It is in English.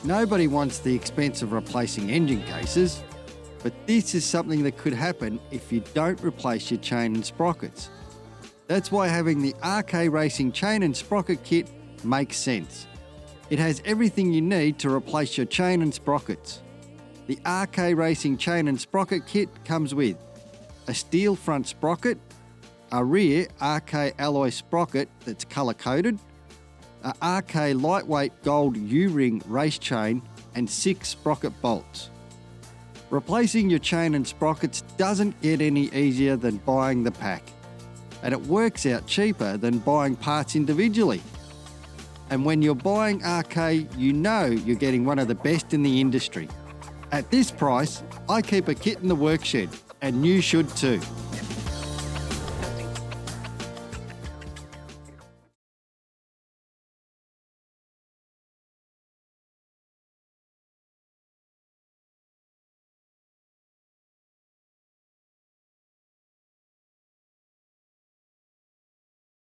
Nobody wants the expense of replacing engine cases, but this is something that could happen if you don't replace your chain and sprockets. That's why having the RK Racing chain and sprocket kit makes sense. It has everything you need to replace your chain and sprockets. The RK Racing chain and sprocket kit comes with a steel front sprocket, a rear RK alloy sprocket that's colour-coded, a RK lightweight gold U-ring race chain, and 6 sprocket bolts. Replacing your chain and sprockets doesn't get any easier than buying the pack, and it works out cheaper than buying parts individually. And when you're buying RK, you know you're getting one of the best in the industry. At this price, I keep a kit in the workshed, and you should too.